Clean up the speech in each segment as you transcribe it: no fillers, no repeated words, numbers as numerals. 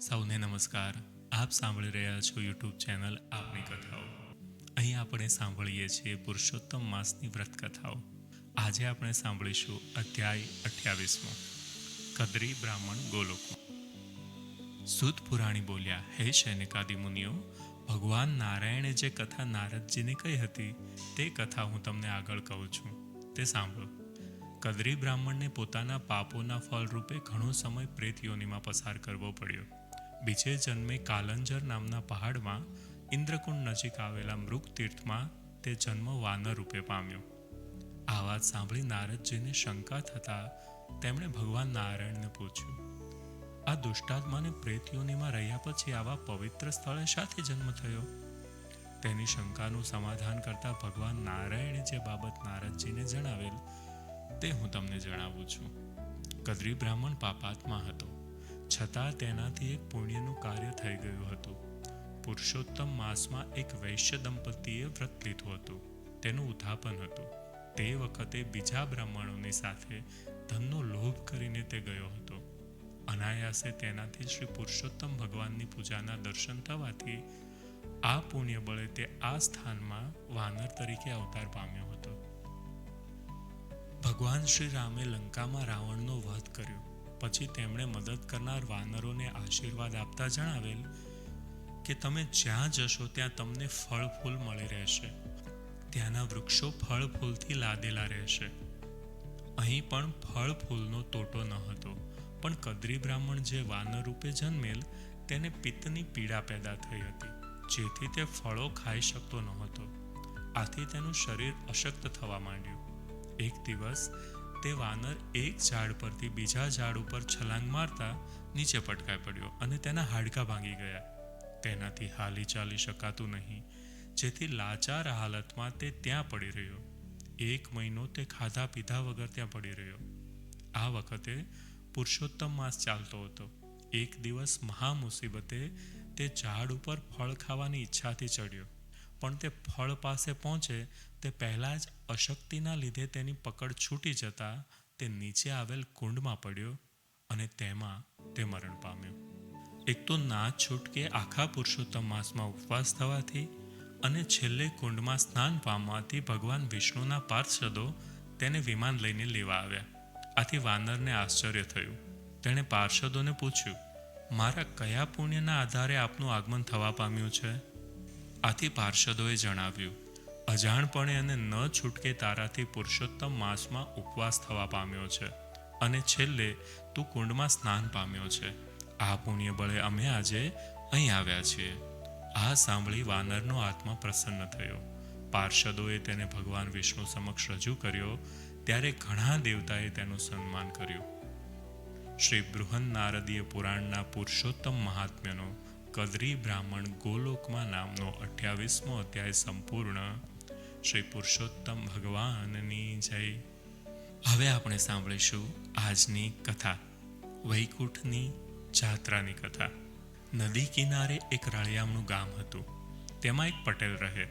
સૌને નમસ્કાર. આપ સાંભળી રહ્યા છો યુટ્યુબ ચેનલ આપની કથાઓ. અહીં આપણે સાંભળીએ છીએ પુરુષોત્તમ માસની વ્રત કથાઓ. આજે આપણે સાંભળીશું અધ્યાય 28મો, કદ્રી બ્રાહ્મણ ગોલોકમાં. સૂત પુરાણી બોલ્યા, હે શૈનિકાદિ મુનિઓ, ભગવાન નારાયણે જે કથા નારદજીને કહી હતી તે કથા હું તમને આગળ કહું છું, તે સાંભળો. કદ્રી બ્રાહ્મણને પોતાના પાપોના ફળ રૂપે ઘણો સમય પ્રેત યોનિમાં પસાર કરવો પડ્યો. બીજે જન્મે કાલંજર નામના પહાડમાં ઇન્દ્રકુંડ નજીક આવેલા મૃગ તીર્થમાં તે જન્મ વાનર રૂપે પામ્યો. આ વાત સાંભળી નારદજીને શંકા થતા તેમણે ભગવાન નારાયણને પૂછ્યું, આ દુષ્ટાત્માને પ્રેત યોનિમાં રહ્યા પછી આવા પવિત્ર સ્થળે શાથી જન્મ થયો? તેની શંકાનું સમાધાન કરતા ભગવાન નારાયણે જે બાબત નારદજીને જણાવેલ તે હું તમને જણાવું છું. કદ્રી બ્રાહ્મણ પાપાત્મા હતો, છતાં તેનાથી એક પુણ્યનું કાર્ય થઈ ગયું હતું. પુરુષોત્તમ માસમાં એક વૈશ્ય દંપતીએ વ્રત લીધું હતું. તેનું ઉત્થાપન હતું. તે વખતે બીજા બ્રાહ્મણોની સાથે ધનનો લોભ કરીને તે ગયો હતો. અનાયાસે તેનાથી શ્રી પુરુષોત્તમ ભગવાનની પૂજાના દર્શન થવાથી આ પુણ્ય બળે તે આ સ્થાનમાં વાનર તરીકે અવતાર પામ્યો હતો. ભગવાન શ્રી રામે લંકામાં રાવણનો વધ કર્યો. પછી તેમણે મદદ કરનાર વાનરોને આશીર્વાદ આપતા જણાવેલ કે તમે જ્યાં જશો ત્યાં તમને ફળ ફૂલ મળી રહેશે. ત્યાંના વૃક્ષો ફળ ફૂલથી લાદેલા રહેશે. અહીં પણ ફળ ફૂલનો તોટો ન હતો, પણ કદ્રી બ્રાહ્મણ જે વાનર રૂપે જન્મેલ તેને પિત્તની પીડા પેદા થઈ હતી, જેથી તે ફળો ખાઈ શકતો ન હતો. આથી તેનું શરીર અશક્ત થવા માંડ્યું. એક દિવસ તે વાનર એક ઝાડ પરથી બીજા ઝાડ ઉપર છલાંગ મારતા નીચે પટકાઈ પડ્યો અને તેના હાડકાં ભાંગી ગયા. તેનાથી હાલી ચાલી શકાતું નહીં, જેથી લાચાર હાલતમાં તે ત્યાં પડી રહ્યો. 1 મહિનો તે ખાધા પીધા વગર ત્યાં પડી રહ્યો. આ વખતે પુરુષોત્તમ માસ ચાલતો હતો. એક દિવસ મહા મુસીબતે તે ઝાડ ઉપર ફળ ખાવાની ઈચ્છાથી ચડ્યો, પણ તે ફળ પાસે પહોંચે તે પહેલાં જ અશક્તિના લીધે તેની પકડ છૂટી જતા તે નીચે આવેલ કુંડમાં પડ્યો અને તેમાં તે મરણ પામ્યો. એક તો ના છૂટકે આખા પુરુષોત્તમ માસમાં ઉપવાસ થવાથી અને છેલ્લે કુંડમાં સ્નાન પામવાથી ભગવાન વિષ્ણુના પાર્ષદો તેને વિમાન લઈને લેવા આવ્યા. આથી વાનરને આશ્ચર્ય થયું. તેણે પાર્ષદોને પૂછ્યું, મારા કયા પુણ્યના આધારે આપનું આગમન થવા પામ્યું છે? આથી પાર્ષદોએ જણાવ્યું, અજાણપણે અને ન છૂટકે તારાથી પુરુષોત્તમ માસમાં ઉપવાસ થવા પામ્યો છે અને છેલ્લે તું કુંડમાં સ્નાન પામ્યો છે. આ પુણ્ય બળે અમે આજે અહીં આવ્યા છીએ. આ સાંભળી વાનરનો આત્મા પ્રસન્ન થયો. પાર્ષદોએ તેને ભગવાન વિષ્ણુ સમક્ષ રજૂ કર્યો. ત્યારે ઘણા દેવતાએ તેનું સન્માન કર્યું. શ્રી બૃહન નારદીય પુરાણના પુરુષોત્તમ મહાત્મ્યનો કદ્રી બ્રાહ્મણ ગોલોકમાં નામનો 28મો અધ્યાય સંપૂર્ણ. શ્રી પુરુષોત્તમ ભગવાનની જય. હવે આપણે સાંભળીશું આજની કથા, વૈકુંઠની જાત્રાની કથા. નદી કિનારે એક રળિયામણું ગામ હતું. તેમાં એક પટેલ રહે.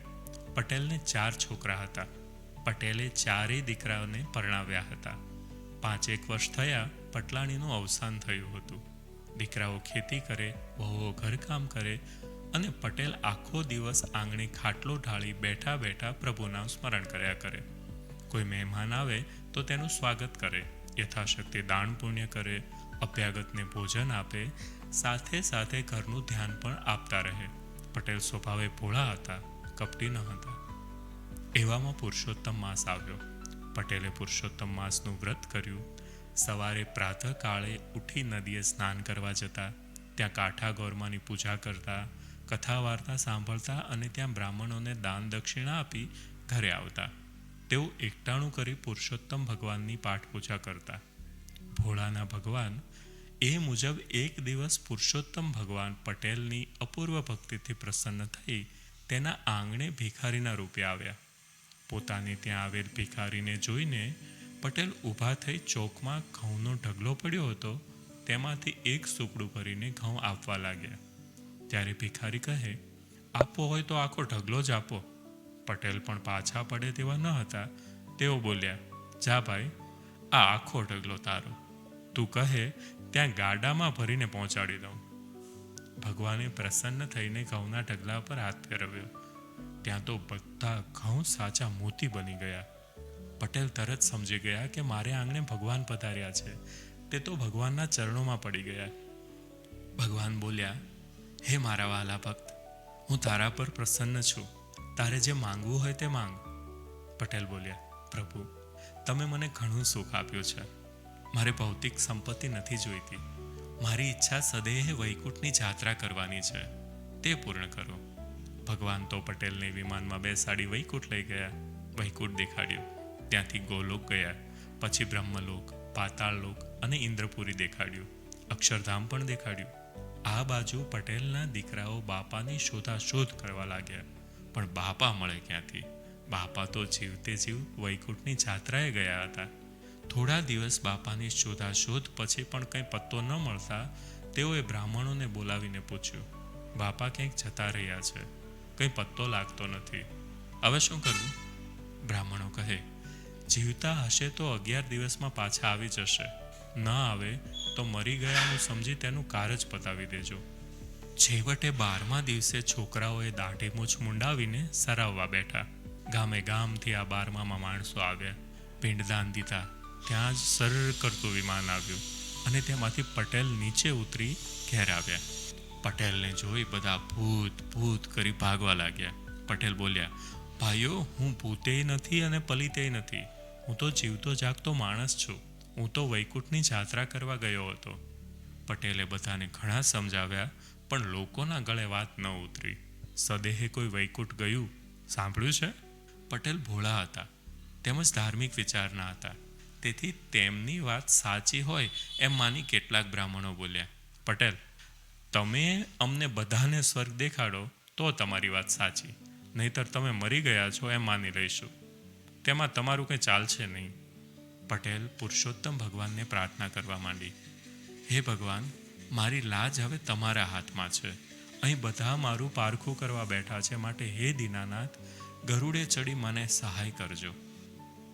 પટેલને 4 છોકરા હતા. પટેલે 4 દીકરાઓને પરણાવ્યા હતા. 5 વર્ષ થયા પટલાણીનું અવસાન થયું હતું. દીકરાઓ ખેતી કરે, વહુઓ ઘરકામ કરે અને પટેલ આખો દિવસ આંગણે ખાટલો ઢાળી બેઠા બેઠા પ્રભુના સ્મરણ કર્યા કરે. કોઈ મહેમાન આવે તો તેનું સ્વાગત કરે, યથાશક્તિ દાન પુણ્ય કરે, અભ્યાગતને ભોજન આપે, સાથે સાથે ઘરનું ધ્યાન પણ આપતા રહે. પટેલ સ્વભાવે ભોળા હતા, કપટી ન હતા. એવામાં પુરુષોત્તમ માસ આવ્યો. પટેલે પુરુષોત્તમ માસનું વ્રત કર્યું. સવારે પ્રાતઃકાળે ઉઠી નદીએ સ્નાન કરવા જતા, ત્યાં કાંઠા ગોરમાની પૂજા કરતા, કથા વાર્તા સાંભળતા અને ત્યાં બ્રાહ્મણોને દાન દક્ષિણા આપી ઘરે આવતા. તેઓ એકટાણું કરી પુરુષોત્તમ ભગવાનની પાઠ પૂજા કરતા. ભોળાના ભગવાન એ મુજબ એક દિવસ પુરુષોત્તમ ભગવાન પટેલની અપૂર્વ ભક્તિથી પ્રસન્ન થઈ તેના આંગણે ભિખારીના રૂપે આવ્યા. પોતાને ત્યાં આવેલ ભિખારીને જોઈને પટેલ ઊભા થઈ ચોકમાં ઘઉંનો ઢગલો પડ્યો હતો તેમાંથી એક સુપડું ભરીને ઘઉં આપવા લાગ્યા. ત્યારે ભિખારી કહે, આપવો હોય તો આખો ઢગલો જ આપો. પટેલ પણ પાછા પડે તેવા ન હતા. તેઓ બોલ્યા, જા ભાઈ, આ આખો ઢગલો તારો. તું કહે ત્યાં ગાડામાં ભરીને પહોંચાડી દઉં. ભગવાને પ્રસન્ન થઈને ઘઉંના ઢગલા પર હાથ ફેરવ્યો. ત્યાં તો બધા ઘઉં સાચા મોતી બની ગયા. પટેલ તરત સમજી ગયા કે મારે આંગણે ભગવાન પધાર્યા છે. તે તો ભગવાનના ચરણોમાં પડી ગયા. ભગવાન બોલ્યા, હે મારા વાલા ભક્ત, હું તારા પર પ્રસન્ન છું. તારે જે માંગવું હોય તે માંગ. પટેલ બોલ્યા, પ્રભુ, તમે મને ઘણું સુખ આપ્યું છે. મારે ભૌતિક સંપત્તિ નથી જોઈતી. મારી ઈચ્છા સદેહ વૈકુંઠની જાત્રા કરવાની છે. તે પૂર્ણ કરો. ભગવાન તો પટેલને વિમાનમાં બેસાડી વૈકુંઠ લઈ ગયા. વૈકુંઠ દેખાડ્યું. ત્યાંથી ગોલોક ગયા. પછી બ્રહ્મલોક, પાતાળલોક અને ઇન્દ્રપુરી દેખાડ્યું. અક્ષરધામ પણ દેખાડ્યું. આ બાજુ પટેલના દીકરાઓ બાપાની શોધાશોધ કરવા લાગ્યા. પણ બાપા મળે ક્યાંથી? બાપા તો જીવતે જીવ વૈકુંઠની જાત્રાએ ગયા હતા. થોડા દિવસ બાપાની શોધાશોધ પછી પણ કંઈ પત્તો ન મળતા તેઓએ બ્રાહ્મણોને બોલાવીને પૂછ્યું, બાપા ક્યાંક જતા રહ્યા છે, કંઈ પત્તો લાગતો નથી, હવે શું કરવું? બ્રાહ્મણો કહે, જીવતા હશે તો 11 દિવસમાં પાછા આવી જશે. ન આવે તો મરી ગયાનું સમજી તેનું કારજ પતાવી દેજો. છેવટે 12મા દિવસે છોકરાઓએ દાઢી મૂછ મુંડાવીને સરાવવા બેઠા. ગામે ગામથી આ 12મામાં માણસો આવ્યા. પિંડદાન દીધા. ત્યાં જ સરર કરતું વિમાન આવ્યું અને તેમાંથી પટેલ નીચે ઉતરી ઘેર આવ્યા. પટેલને જોઈ બધા ભૂત ભૂત કરી ભાગવા લાગ્યા. પટેલ બોલ્યા, ભાઈઓ, હું ભૂતેય નથી અને પલિતેય નથી. હું તો જીવતો જાગતો માણસ છું. હું તો વૈકુંઠની જાત્રા કરવા ગયો હતો. પટેલે બધાને ઘણા સમજાવ્યા, પણ લોકોના ગળે વાત ન ઉતરી. સદેહે કોઈ વૈકુંઠ ગયું સાંભળ્યું છે? પટેલ ભોળા હતા, તેમજ ધાર્મિક વિચારના હતા. તેથી તેમની વાત સાચી હોય એમ માની કેટલાક બ્રાહ્મણો બોલ્યા, પટેલ, તમે અમને બધાને સ્વર્ગ દેખાડો તો તમારી વાત સાચી, નહીતર તમે મરી ગયા છો એમ માની લઈશું. તેમાં તમારું કંઈ ચાલશે નહીં. પટેલ પુરુષોત્તમ ભગવાનને પ્રાર્થના કરવા માંડી, હે ભગવાન, મારી લાજ હવે તમારા હાથમાં છે. અહીં બધા મારું પારખું કરવા બેઠા છે, માટે હે દીનાનાથ, ગરુડે ચડી મને સહાય કરજો.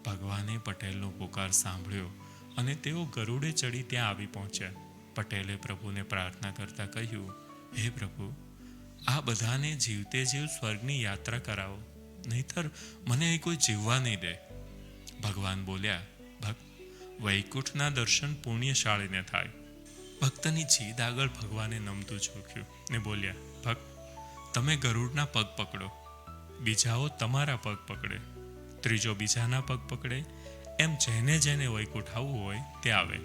ભગવાને પટેલનો પુકાર સાંભળ્યો અને તેઓ ગરુડે ચડી ત્યાં આવી પહોંચ્યા. પટેલે પ્રભુને પ્રાર્થના કરતા કહ્યું, હે પ્રભુ, આ બધાને જીવતે જીવ સ્વર્ગની યાત્રા કરાવો, નહીતર મને અહીં કોઈ જીવવા નહીં દે. ભગવાન બોલ્યા, ભક્ત, વૈકુંઠના દર્શન પુણ્યશાળીને થાય. ભક્તની જીદ આગળ ભગવાને નમતું ઝૂક્યું ને બોલ્યા, ભક્ત, તમે ગરુડના પગ પકડો, બીજાઓ તમારા પગ પકડે, ત્રીજો બીજાના પગ પકડે, એમ જેને જેને વૈકુંઠ આવવું હોય તે આવે.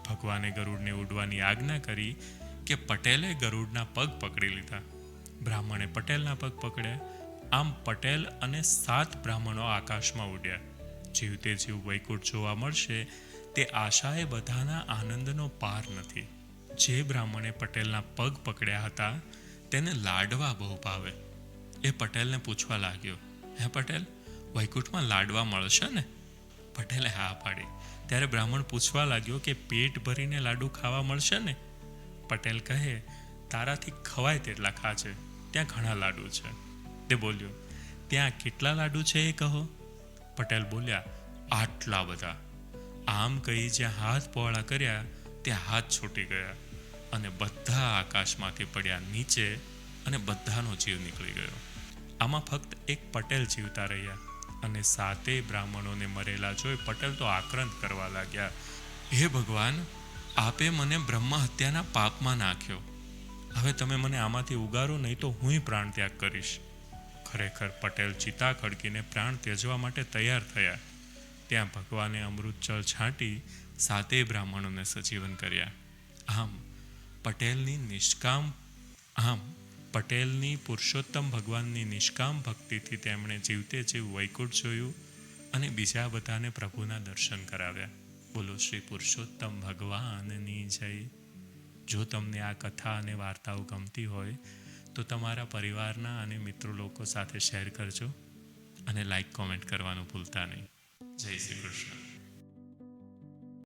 ભગવાને ગરુડને ઉડવાની આજ્ઞા કરી કે પટેલે ગરુડના પગ પકડી લીધા. બ્રાહ્મણે પટેલના પગ પકડ્યા. આમ પટેલ અને 7 બ્રાહ્મણો આકાશમાં ઉડ્યા. જીવતે જીવ વૈકુંઠ જોવા મળશે તે આશાએ બધાના આનંદનો પાર નથી. જે બ્રાહ્મણે પટેલના પગ પકડ્યા હતા તેને લાડવા બહુ ભાવે. એ પટેલને પૂછવા લાગ્યો, હે પટેલ, વૈકુંઠમાં લાડવા મળશે ને? પટેલે હા પાડી. ત્યારે બ્રાહ્મણ પૂછવા લાગ્યો કે પેટ ભરીને લાડુ ખાવા મળશે ને? પટેલ કહે, તારાથી ખવાય તેટલા ખાજે, ત્યાં ઘણા લાડુ છે. તે બોલ્યો, ત્યાં કેટલા લાડુ છે એ કહો. પટેલ બોલ્યા, આટલા બધા. આમ કહી જ્યાં હાથ પહોળા કર્યા ત્યાં હાથ છૂટી ગયા અને બધા આકાશમાંથી પડ્યા નીચે અને બધાનો જીવ નીકળી ગયો. આમાં ફક્ત એક પટેલ જીવતા રહ્યા અને 7 બ્રાહ્મણોને મરેલા જોઈ પટેલ તો આક્રંદ કરવા લાગ્યા, હે ભગવાન, આપે મને બ્રહ્મ હત્યાના પાપમાં નાખ્યો. હવે તમે મને આમાંથી ઉગારો, નહીં તો હુંય પ્રાણ ત્યાગ કરીશ. ખરેખર પટેલ ચિતા ખડકીને પ્રાણ ત્યજવા માટે તૈયાર થયા. ત્યાં ભગવાને અમૃત જળ છાંટી 7 બ્રાહ્મણોને સજીવન કર્યા. પટેલની પુરુષોત્તમ ભગવાનની નિષ્કામ ભક્તિથી તેમણે જીવતે જીવ વૈકુંઠ જોયું અને બીજા બધાને પ્રભુના દર્શન કરાવ્યા. બોલો શ્રી પુરુષોત્તમ ભગવાનની જય. જો તમને આ કથા અને વાર્તાઓ ગમતી હોય તો તમારા પરિવારના અને મિત્રો લોકો સાથે શેર કરજો અને લાઈક કોમેન્ટ કરવાનું ભૂલતા નહીં. જય શ્રી કૃષ્ણ.